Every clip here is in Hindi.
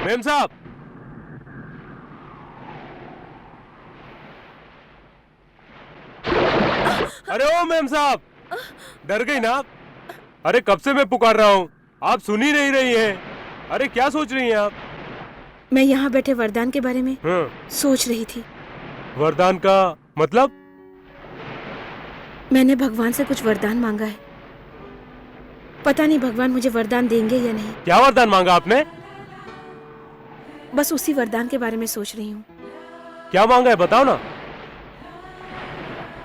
मेम साहब, अरे ओ मेम साहब, डर गई ना आप? अरे कब से मैं पुकार रहा हूँ, आप सुन ही नहीं रही हैं। अरे क्या सोच रही हैं आप? मैं यहाँ बैठे वरदान के बारे में हाँ, सोच रही थी। वरदान का मतलब? मैंने भगवान से कुछ वरदान मांगा है। पता नहीं भगवान मुझे वरदान देंगे या नहीं। क्या वरदान मांगा आपने? बस उसी वरदान के बारे में सोच रही हूँ। क्या मांगा है बताओ ना।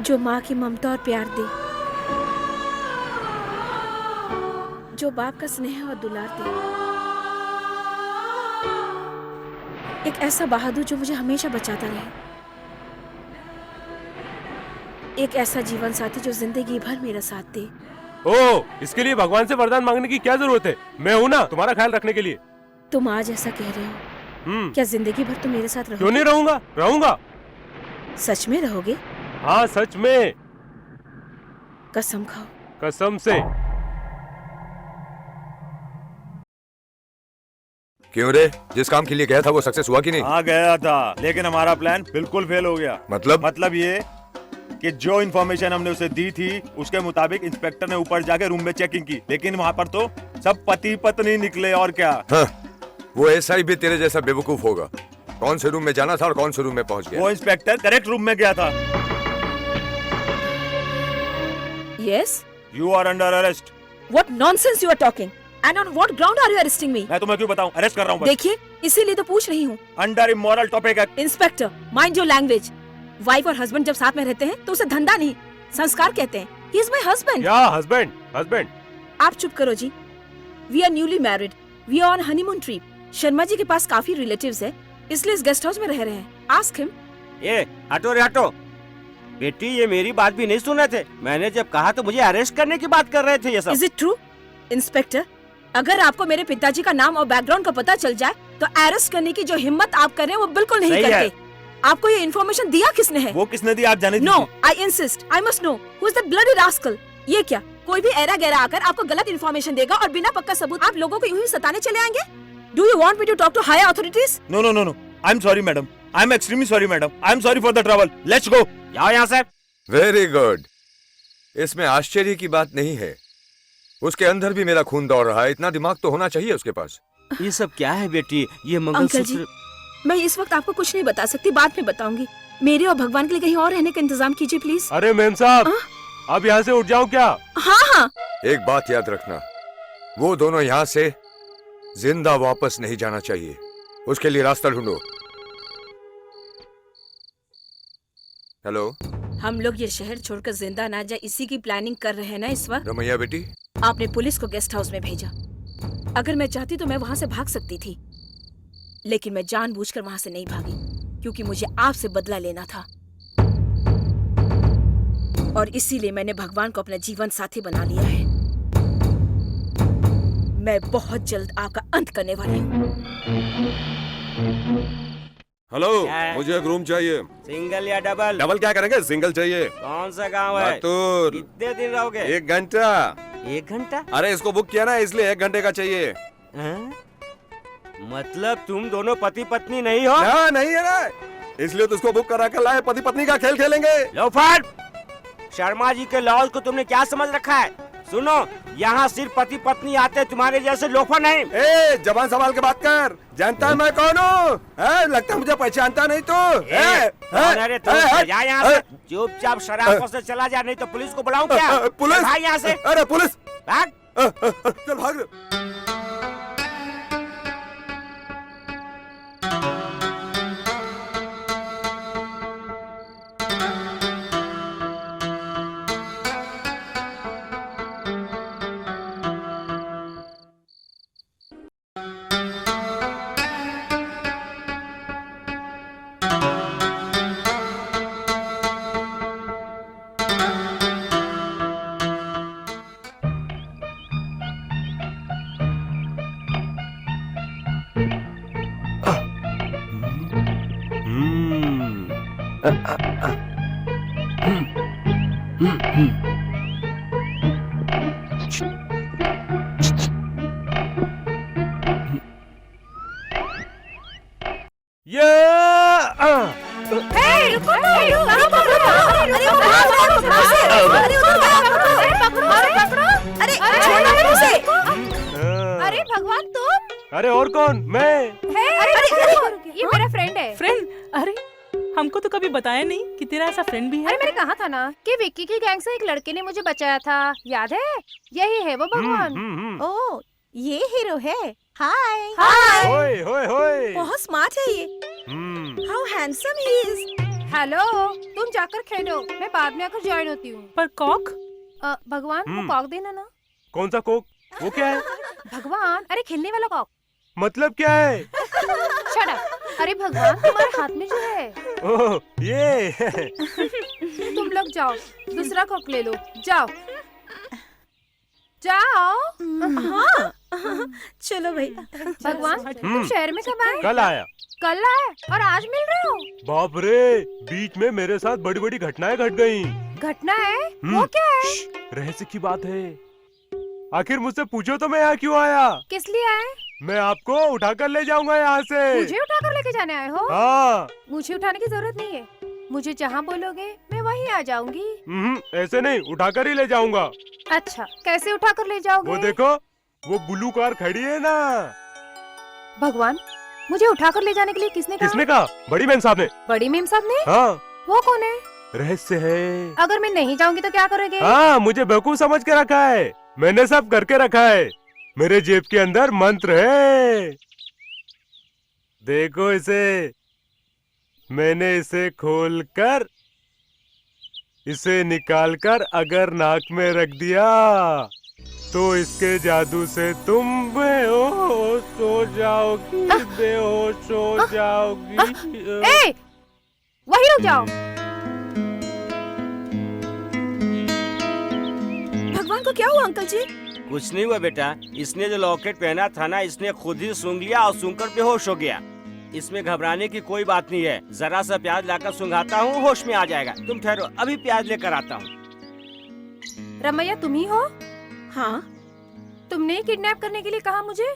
जो माँ की ममता और प्यार दे, जो बाप का स्नेह और दुलार दे, एक ऐसा बहादुर जो मुझे हमेशा बचाता रहे, एक ऐसा जीवन साथी जो जिंदगी भर मेरा साथ दे। ओ, इसके लिए भगवान से वरदान मांगने की क्या जरूरत है? मैं हूँ ना तुम्हारा ख्याल रखने के लिए। तुम आज ऐसा कह रहे हो, क्या जिंदगी भर तुम मेरे साथ रहोगे? क्यों नहीं रहूंगा, रहूंगा। सच में रहोगे? हाँ सच में। कसम खाओ। कसम से। क्यों रे, जिस काम के लिए गया था वो सक्सेस हुआ कि नहीं? हाँ गया था, लेकिन हमारा प्लान बिल्कुल फेल हो गया। मतलब ये कि जो इन्फॉर्मेशन हमने उसे दी थी उसके मुताबिक इंस्पेक्टर ने ऊपर जाके रूम में चेकिंग की, लेकिन वहाँ पर तो सब पति पत्नी निकले और क्या। हाँ, वो एसआई भी तेरे जैसा बेवकूफ होगा। कौन से रूम में जाना था और कौन से रूम में पहुंच गया? वो इंस्पेक्टर करेक्ट रूम में गया था। Yes? You are under arrest. What nonsense you are talking? And on what ground are you arresting me? मैं तुम्हें क्यों बताऊं, अरेस्ट कर रहा हूँ। देखिए, इसीलिए तो पूछ रही हूँ। Under immoral topic act. Inspector, mind your language. Wife और हस्बैंड जब साथ में रहते हैं तो उसे धंधा नहीं, संस्कार कहते हैं। He is my husband. या हस्बैंड, हस्बैंड। आप चुप करो जी। We are newly married. We are on honeymoon trip. Sharma ji के पास काफी रिलेटिव्स है, इसलिए इस गेस्ट हाउस में रह रहे हैं। Ask him. ये हटो रे हटो। बेटी ये मेरी बात भी नहीं सुन रहे थे। मैंने जब कहा तो मुझे अरेस्ट करने की बात कर रहे थे ये सब। Is it true? इंस्पेक्टर, अगर आपको मेरे पिताजी का नाम और बैकग्राउंड का पता चल जाए तो अरेस्ट करने की जो हिम्मत आप कर रहे हैं वो बिल्कुल नहीं करते। आपको ये इन्फॉर्मेशन दिया किसने है? वो किसने दिया आप जाने no, I insist, I must know who is that bloody rascal. ये क्या कोई भी एरा गैरा आकर आपको गलत इन्फॉर्मेशन देगा और बिना पक्का सबूत आप लोगों को यूं ही सताने चले आएंगे? Do you want me to talk to higher authorities? No no no no, I am sorry madam, I am extremely sorry madam, I am sorry for the trouble. Let's go. जाओ यहाँ से। Very good. इसमें आश्चर्य की बात नहीं है, उसके अंदर भी मेरा खून दौड़ रहा है। इतना दिमाग तो होना चाहिए उसके पास। ये सब क्या है बेटी? ये अंकल जी, मंगलसूत्र। मैं इस वक्त आपको कुछ नहीं बता सकती, बाद में बताऊंगी। मेरे और भगवान के लिए कहीं और रहने का इंतजाम कीजिए प्लीज। अरे मेम साहब, अब यहाँ से उठ जाओ क्या? हाँ हाँ। एक बात याद रखना, वो दोनों यहाँ से जिंदा वापस नहीं जाना चाहिए। उसके लिए रास्ता ढूंढो। हेलो, हम लोग ये शहर छोड़कर जिंदा ना जाए इसी की प्लानिंग कर रहे हैं ना इस वक्त। रमैया बेटी, आपने पुलिस को गेस्ट हाउस में भेजा। अगर मैं चाहती तो मैं वहां से भाग सकती थी, लेकिन मैं जानबूझकर वहां से नहीं भागी क्योंकि मुझे आपसे बदला लेना था। और इसीलिए मैंने भगवान को अपना जीवन साथी बना लिया है। मैं बहुत जल्द आपका अंत करने वाली हूँ। हेलो, मुझे एक रूम चाहिए। सिंगल या डबल? डबल क्या करेंगे, सिंगल चाहिए। कौन सा गांव है? लातूर। कितने दिन रहोगे? 1 घंटा। 1 घंटा? अरे इसको बुक किया ना, इसलिए 1 घंटे का चाहिए। हाँ? मतलब तुम दोनों पति पत्नी नहीं हो? ना, नहीं है ना, इसलिए तो उसको बुक करा कर लाए। पति पत्नी का खेल खेलेंगे। लोफर! शर्मा जी के लॉज को तुमने क्या समझ रखा है? सुनो, यहाँ सिर्फ पति पत्नी आते, तुम्हारे जैसे लोफर नहीं। ए, जबान संभाल के बात कर। जानता है मैं कौन हूँ? लगता है मुझे पहचानता नहीं तू। अरे तो जा यहाँ से, चुपचाप शराब से चला जा, नहीं तो पुलिस को बुलाऊं क्या? पुलिस? भाग यहाँ से। अरे पुलिस! भाग। चल भाग। ये अरे भगवान तुम? अरे और कौन? मैं। ये मेरा फ्रेंड है। फ्रेंड? अरे हमको तो कभी बताया नहीं कि तेरा ऐसा फ्रेंड भी है। अरे मैंने कहा था ना कि विक्की की गैंग से एक लड़के ने मुझे बचाया था, याद है? यही है वो भगवान। ओह, ये हीरो है। हाय हाय। होय होय होय। बहुत स्मार्ट है ये। How handsome he is. Hello, तुम जाकर खेलो, मैं बाद में आकर ज्वाइन होती हूँ। पर कॉक? भगवान वो कॉक देना ना। कौन सा कोक? वो क्या है? भगवान, अरे खेलने वाला कॉक। मतलब क्या है? Shut up. अरे भगवान, तुम्हारे हाथ में जो है। ओह, ये। तुम लोग जाओ, दूसरा कॉक ले लो, जाओ जाओ। हाँ चलो भाई। भगवान, तुम शहर में कब आए? कल आया। कल आए और आज मिल रहे हो? बाप रे, बीच में मेरे साथ बड़ी बड़ी घटनाएं घट गयी। घटना है? वो क्या है? रहस्य की बात है। आखिर मुझसे पूछो तो मैं यहाँ क्यों आया? किस लिए आए? मैं आपको उठाकर ले जाऊंगा यहाँ से। मुझे उठाकर लेके जाने आए हो? हाँ। मुझे उठाने की जरूरत नहीं है, मुझे जहाँ बोलोगे मैं वहीं आ जाऊंगी। ऐसे नहीं, उठाकर ही ले जाऊंगा। अच्छा, कैसे उठाकर ले जाओगे? वो देखो, वो ब्लू कार खड़ी है ना। भगवान, मुझे उठाकर ले जाने के लिए किसने कहा? किसने कहा? बड़ी बहन साहब ने। बड़ी मेम साहब ने? हाँ। वो कौन है? रहस्य है। अगर मैं नहीं जाऊंगी तो क्या करोगे? हाँ, मुझे बेवकूफ समझ के रखा है। मैंने सब करके रखा है। मेरे जेब के अंदर मंत्र है। देखो इसे। मैंने इसे खोलकर, इसे निकालकर अगर नाक में रख दिया तो इसके जादू से तुम बेहोश हो जाओगी। बेहोश हो जाओगी। ए, वहीं रुक जाओ। भगवान को क्या हुआ अंकल जी? कुछ नहीं हुआ बेटा, इसने जो लॉकेट पहना था ना, इसने खुद ही सूंघ लिया और सूंघकर बेहोश हो गया। इसमें घबराने की कोई बात नहीं है। जरा सा प्याज लाकर सूंघाता हूँ, होश में आ जाएगा। तुम ठहरो, अभी प्याज लेकर आता हूँ। रमैया, तुम ही हो? हाँ। तुमने किडनैप करने के लिए कहा मुझे?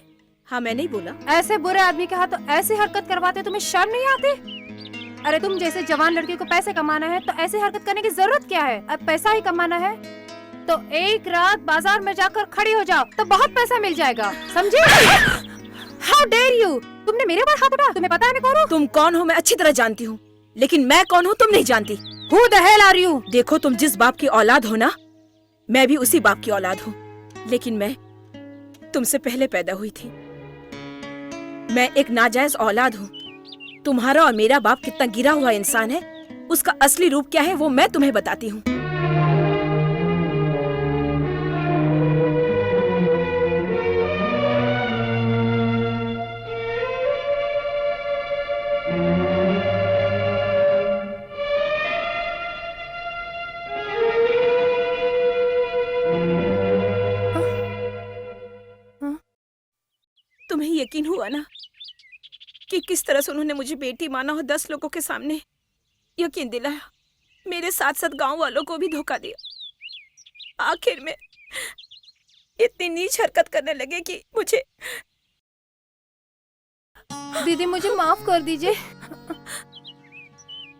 हाँ, मैंने ही बोला। ऐसे बुरे आदमी के हाथों ऐसी हरकत करवाते तुम्हें शर्म नहीं आती? अरे तुम जैसे जवान लड़की को पैसे कमाना है तो ऐसी हरकत करने की जरूरत क्या है? अब पैसा ही कमाना है तो एक रात बाजार में जाकर खड़ी हो जाओ तो बहुत पैसा मिल जाएगा, समझे? How dare you? तुमने मेरे ऊपर हाथ उठाया? तुम्हें पता है मैं कौन हूँ? तुम कौन हो मैं अच्छी तरह जानती हूँ, लेकिन मैं कौन हूँ तुम नहीं जानती। Who the hell are you? देखो, तुम जिस बाप की औलाद हो ना, मैं भी उसी बाप की औलाद हूँ, लेकिन मैं तुमसे पहले पैदा हुई थी। मैं एक नाजायज औलाद हूँ। तुम्हारा और मेरा बाप कितना गिरा हुआ इंसान है, उसका असली रूप क्या है वो मैं तुम्हें बताती हूँ। तुम्हें यकीन हुआ ना कि किस तरह से उन्होंने मुझे बेटी माना और 10 लोगों के सामने यकीन दिलाया, मेरे साथ साथ गांव वालों को भी धोखा दिया। आखिर में इतनी नीच हरकत करने लगे कि मुझे। दीदी, मुझे माफ कर दीजिए।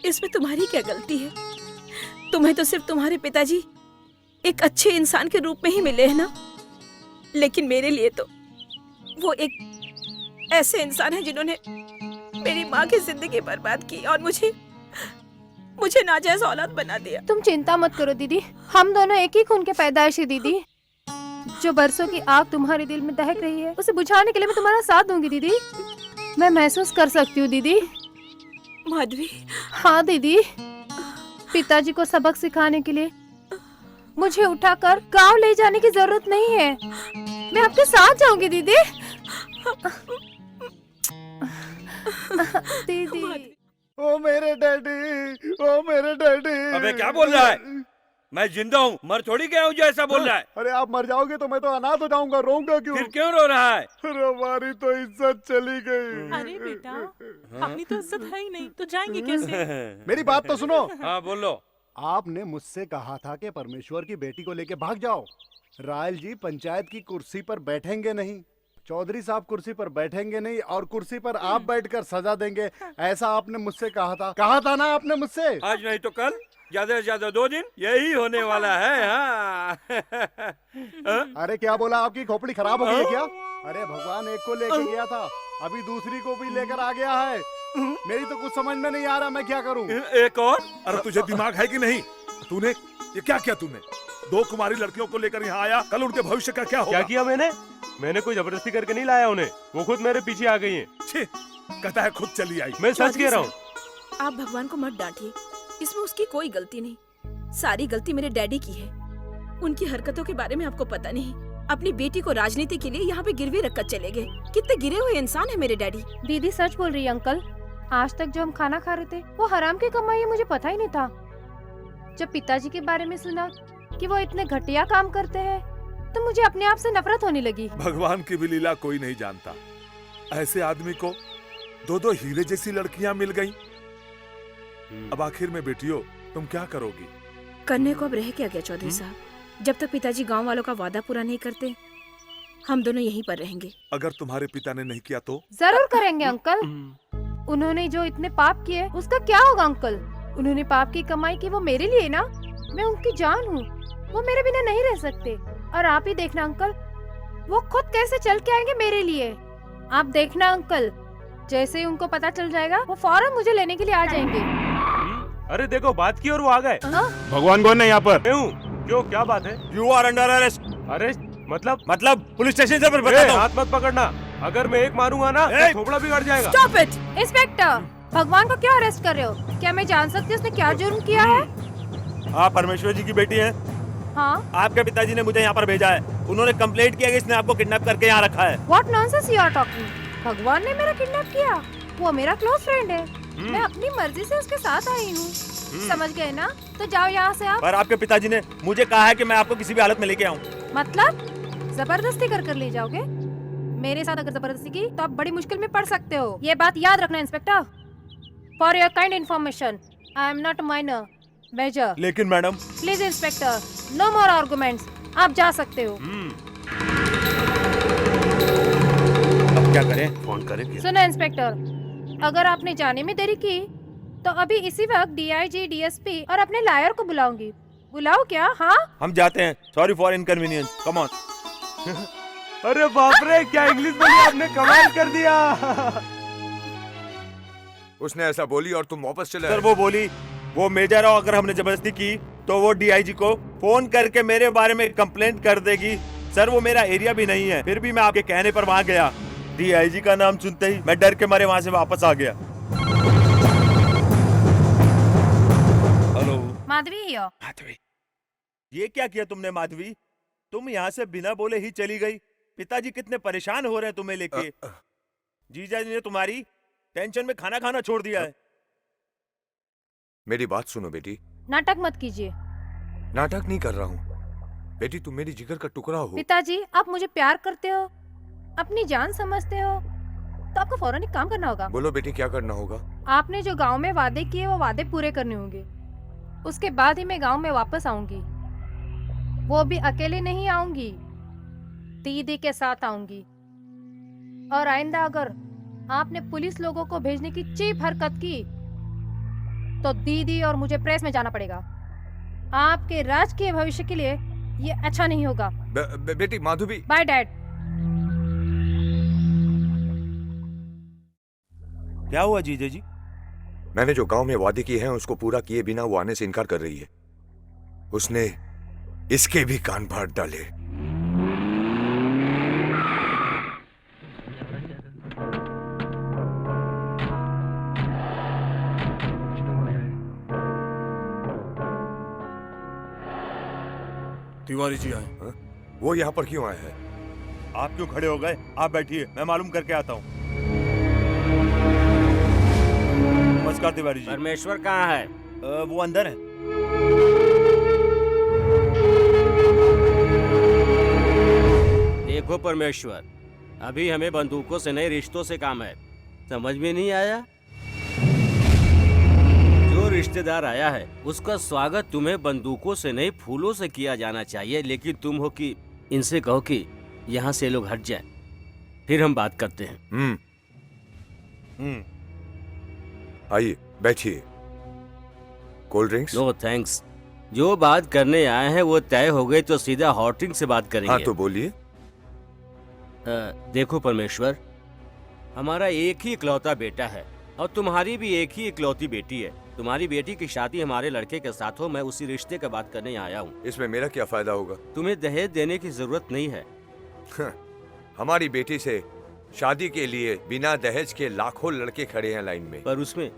इसमें तुम्हारी क्या गलती है? तुम्हें तो सिर्फ तुम्हारे पिताजी एक अच्छे इंसान के रूप में ही मिले हैं ना, लेकिन मेरे लिए तो वो एक ऐसे इंसान है जिन्होंने मेरी माँ की जिंदगी बर्बाद की और मुझे नाजायज औलाद बना दिया। तुम चिंता मत करो दीदी, हम दोनों एक ही खून के पैदाइश है दीदी। जो बरसों की आग तुम्हारे दिल में दहक रही है उसे बुझाने के लिए मैं तुम्हारा साथ दूंगी दीदी। मैं महसूस कर सकती हूँ दीदी। माधवी। हाँ दीदी, पिताजी को सबक सिखाने के लिए मुझे उठाकर गांव ले जाने की जरूरत नहीं है। मैं आपके साथ जाऊंगी दीदी। दीदी। ओ मेरे डैडी, ओ मेरे डैडी। अबे क्या बोल रहा है? मैं जिंदा हूँ, मर थोड़ी गया हूँ जो ऐसा बोल रहा है। अरे आप मर जाओगे तो मैं तो अनाथ हो जाऊंगा, रोऊंगा क्यों? फिर क्यों रो रहा है? अरे हमारी तो इज्जत चली गई। अरे बेटा, अपनी तो इज्जत है ही नहीं तो जाएंगे कैसे? मेरी बात तो सुनो। हाँ बोलो। आपने मुझसे कहा था कि परमेश्वर की बेटी को लेके भाग जाओ। रायल जी पंचायत की कुर्सी पर बैठेंगे नहीं, चौधरी साहब कुर्सी पर बैठेंगे नहीं और कुर्सी पर आप बैठकर सजा देंगे, ऐसा आपने मुझसे कहा था ना आपने मुझसे। आज नहीं तो कल, ज्यादा से ज्यादा 2 दिन यही होने वाला है। हाँ। अरे क्या बोला, आपकी खोपड़ी खराब हो गई है क्या? अरे भगवान एक को लेके गया था, अभी दूसरी को भी लेकर आ गया है। मेरी तो कुछ समझ में नहीं आ रहा, मैं क्या करूं? एक और। अरे तुझे दिमाग है कि नहीं? तूने ये क्या किया? तूने 2 कुमारी लड़कियों को लेकर यहाँ आया, कल उनके भविष्य का क्या होगा? क्या किया मैंने कोई जबरदस्ती करके नहीं लाया उन्हें, वो खुद मेरे पीछे आ गई हैं। छी, कहता है खुद चली आई। मैं सच कह रहा हूँ। आप भगवान को मत डांटिए, इसमें उसकी कोई गलती नहीं, सारी गलती मेरे डैडी की है। उनकी हरकतों के बारे में आपको पता नहीं, अपनी बेटी को राजनीति के लिए यहाँ पे गिरवी रखकर चले गए। कितने गिरे हुए इंसान है मेरे डैडी। दीदी सच बोल रही है अंकल, आज तक जो हम खाना खा रहे थे वो हराम की कमाई है, मुझे पता ही नहीं था। जब पिताजी के बारे में सुना कि वो इतने घटिया काम करते हैं तो मुझे अपने आप से नफरत होने लगी। भगवान की भी लीला कोई नहीं जानता। ऐसे आदमी को 2 हीरे जैसी लड़कियां मिल गईं। अब आखिर में बेटियों तुम क्या करोगी? करने को अब रह क्या गया चौधरी साहब, जब तक पिताजी गांव वालों का वादा पूरा नहीं करते हम दोनों यहीं पर रहेंगे। अगर तुम्हारे पिता ने नहीं किया तो? जरूर करेंगे अंकल। उन्होंने जो इतने पाप किए उसका क्या होगा अंकल? उन्होंने पाप की कमाई की, वो मेरे लिए ना, मैं उनकी जान हूँ, वो मेरे बिना नहीं रह सकते। और आप ही देखना अंकल, वो खुद कैसे चल के आएंगे मेरे लिए। आप देखना अंकल, जैसे ही उनको पता चल जाएगा वो फौरन मुझे लेने के लिए आ जाएंगे। अरे देखो बात की और वो आ गए। भगवान कौन है यहाँ पर? मैं हूँ। क्यों, क्या बात है? You are under arrest. Arrest मतलब पुलिस स्टेशन से बताता हूँ। हाथ मत पकड़ना, अगर मैं एक मारूंगा ना तो थोबड़ा बिगड़ जाएगा। स्टॉप इट इंस्पेक्टर, भगवान को क्यों अरेस्ट कर रहे हो? क्या मैं जान सकती हूँ उसने क्या जुर्म किया है? आप परमेश्वर जी की बेटी हैं? हाँ। आपके पिताजी ने मुझे यहाँ पर भेजा है, उन्होंने कंप्लेंट किया कि इसने आपको किडनैप करके यहाँ रखा है। What nonsense you are talking? भगवान ने मेरा किडनैप किया? वो मेरा क्लोज फ्रेंड है, मैं अपनी मर्जी से उसके साथ आई हूँ। समझ गए ना? तो जाओ यहाँ से आप। पर आपके पिताजी ने मुझे कहा है कि मैं आपको किसी भी हालत में लेके आऊँ। मतलब जबरदस्ती कर ले जाओगे? मेरे साथ अगर जबरदस्ती की तो आप बड़ी मुश्किल में पड़ सकते हो, ये बात याद रखना inspector. For your kind information, I am not minor, major. लेकिन madam. Please inspector, no more arguments, आप जा सकते हो। अब क्या करें? फोन करें? सुनो इंस्पेक्टर, अगर आपने जाने में देरी की तो अभी इसी वक्त डीआईजी, डीएसपी और अपने लायर को बुलाऊंगी। बुलाओ क्या? हाँ हम जाते हैं, sorry for inconvenience, come on. अरे बाप रे, क्या इंग्लिश बोली आपने, कमाल कर दिया। उसने ऐसा बोली और तुम वापस चले सर वो बोली, वो मेजर हो, अगर हमने जबरदस्ती की तो वो डीआईजी को फोन करके मेरे बारे में कंप्लेंट कर देगी। सर वो मेरा एरिया भी नहीं है, फिर भी मैं आपके कहने पर वहाँ गया। डीआईजी का नाम सुनते ही मैं डर के मारे वहाँ से वापस आ गया। हेलो माधवी हो? माधवी, ये क्या किया तुमने माधवी? तुम यहाँ से बिना बोले ही चली गई। पिताजी कितने परेशान हो रहे हैं तुम्हें लेके। जीजा जी ने तुम्हारी टेंशन में खाना खाना छोड़ दिया है। मेरी बात सुनो बेटी। नाटक मत कीजिए। नाटक नहीं कर रहा हूँ बेटी, तुम मेरी जिगर का टुकड़ा हो। पिताजी आप मुझे प्यार करते हो, अपनी जान समझते हो, तो आपको फौरन एक काम करना होगा। बोलो बेटी, क्या करना होगा? आपने जो गांव में वादे किए वो वादे पूरे करने होंगे। उसके बाद ही मैं गांव में वापस आऊंगी। वो भी अकेले नहीं आऊंगी, दीदी के साथ आऊंगी। और आइंदा अगर आपने पुलिस लोगों को भेजने की चीप हरकत की तो दीदी और मुझे प्रेस में जाना पड़ेगा। आपके राजकीय भविष्य के लिए ये अच्छा नहीं होगा। बेटी माधवी। Bye dad. क्या हुआ जीजा जी? मैंने जो गांव में वादे किए हैं उसको पूरा किए बिना वो आने से इनकार कर रही है। उसने इसके भी कान फाड़ डाले। तिवारी जी आए। हा? वो यहाँ पर क्यों आए हैं? आप क्यों खड़े हो गए? आप बैठिए, मैं मालूम करके आता हूँ। नमस्कार तिवारी जी। परमेश्वर कहाँ है? वो अंदर है। देखो परमेश्वर, अभी हमें बंदूकों से नहीं रिश्तों से काम है। समझ में नहीं आया? जो रिश्तेदार आया है उसका स्वागत तुम्हें बंदूकों से नहीं फूलों से किया जाना चाहिए, लेकिन तुम हो कि इनसे कहो कि यहाँ से लोग हट जाए। फिर हम बात करते हैं। आइए बैठिए। Cold drinks? No thanks. जो बात करने आए हैं वो तय हो गई तो सीधा हॉटिंग से बात करेंगे। हाँ तो बोलिए। देखो परमेश्वर, हमारा एक ही इकलौता बेटा है और तुम्हारी भी एक ही इकलौती बेटी है। तुम्हारी बेटी की शादी हमारे लड़के के साथ हो, मैं उसी रिश्ते का बात करने आया हूँ। इसमें मेरा क्या फायदा होगा? तुम्हें दहेज देने की जरूरत नहीं है। हमारी बेटी से शादी के लिए बिना दहेज के लाखों लड़के खड़े हैं लाइन में। पर उसमें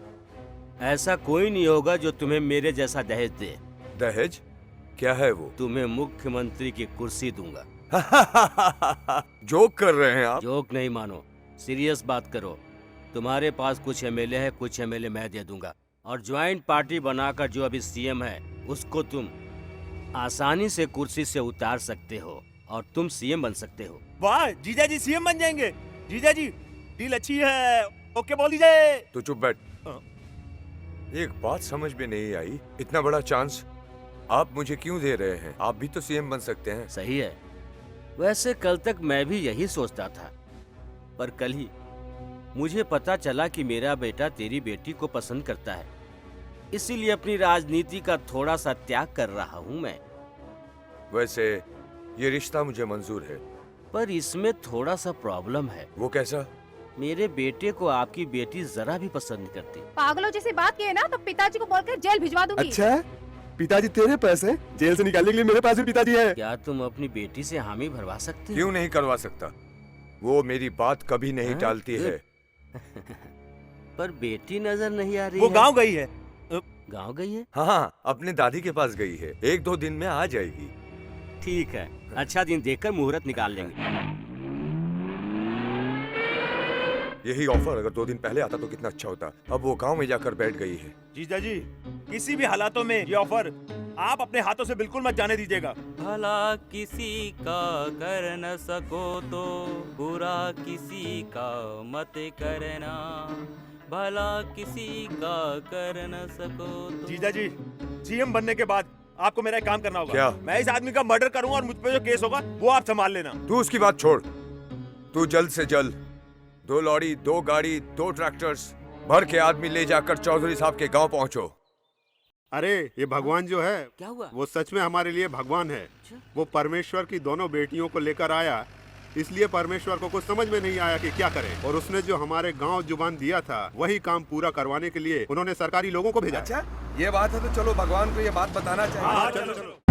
ऐसा कोई नहीं होगा जो तुम्हें मेरे जैसा दहेज दे। दहेज क्या है वो? तुम्हें मुख्यमंत्री की कुर्सी दूंगा। जोक कर रहे हैं आप? जोक नहीं मानो, सीरियस बात करो। तुम्हारे पास कुछ एमएलए है, कुछ एमएलए मैं दे दूंगा और ज्वाइंट पार्टी बनाकर जो अभी सीएम है उसको तुम आसानी से कुर्सी से उतार सकते हो और तुम सीएम बन सकते हो। वाह, जीजा जी सीएम बन जाएंगे। जीजा जी डील अच्छी है, ओके बोल दीजिए। तो चुप बैठ। एक बात समझ में नहीं आई, इतना बड़ा चांस आप मुझे क्यों दे रहे हैं? आप भी तो सीएम बन सकते हैं। सही है, वैसे कल तक मैं भी यही सोचता था, पर कल ही मुझे पता चला कि मेरा बेटा तेरी बेटी को पसंद करता है, इसीलिए अपनी राजनीति का थोड़ा सा त्याग कर रहा हूँ मैं। वैसे ये रिश्ता मुझे मंजूर है, पर इसमें थोड़ा सा प्रॉब्लम है। वो कैसा? मेरे बेटे को आपकी बेटी जरा भी पसंद नहीं करती। पागलों जैसी बात की है ना तो पिताजी को बोलकर जेल भिजवा दूंगी। अच्छा, पिताजी तेरे पैसे जेल से निकालने के लिए मेरे पास भी पिताजी है। क्या तुम अपनी बेटी से हामी भरवा सकते हो? क्यों नहीं करवा सकता? वो मेरी बात कभी नहीं टालती है। पर बेटी नजर नहीं आ रही वो है। गांव गई है। गांव गई है? हाँ, अपने दादी के पास गई है। 1-2 दिन में आ जाएगी। ठीक है, अच्छा दिन देखकर मुहूर्त निकाल लेंगे। यही ऑफर अगर 2 दिन पहले आता तो कितना अच्छा होता। अब वो गांव में जाकर बैठ गई है। जीजा जी किसी भी हालातों में ये ऑफर आप अपने हाथों से बिल्कुल मत जाने दीजिएगा। भला किसी का कर न सको तो बुरा किसी का मत करना, भला किसी का कर न सको तो। जीजा जी सीएम बनने के बाद आपको मेरा एक काम करना होगा। क्या? मैं इस आदमी का मर्डर करूंगा और मुझ पे जो केस होगा वो आप संभाल लेना। तू उसकी बात छोड़। तू जल्द से जल्द 2 लॉरी, 2 गाड़ी, 2 ट्रैक्टर्स भर के आदमी ले जाकर चौधरी साहब के गांव पहुंचो। अरे ये भगवान जो है क्या हुआ? वो सच में हमारे लिए भगवान है। वो परमेश्वर की दोनों बेटियों को लेकर आया, इसलिए परमेश्वर को कुछ समझ में नहीं आया कि क्या करे, और उसने जो हमारे गांव जुबान दिया था वही काम पूरा करवाने के लिए उन्होंने सरकारी लोगों को भेजा। अच्छा ये बात है तो चलो भगवान को ये बात बताना चाहिए। हाँ, चलो चलो।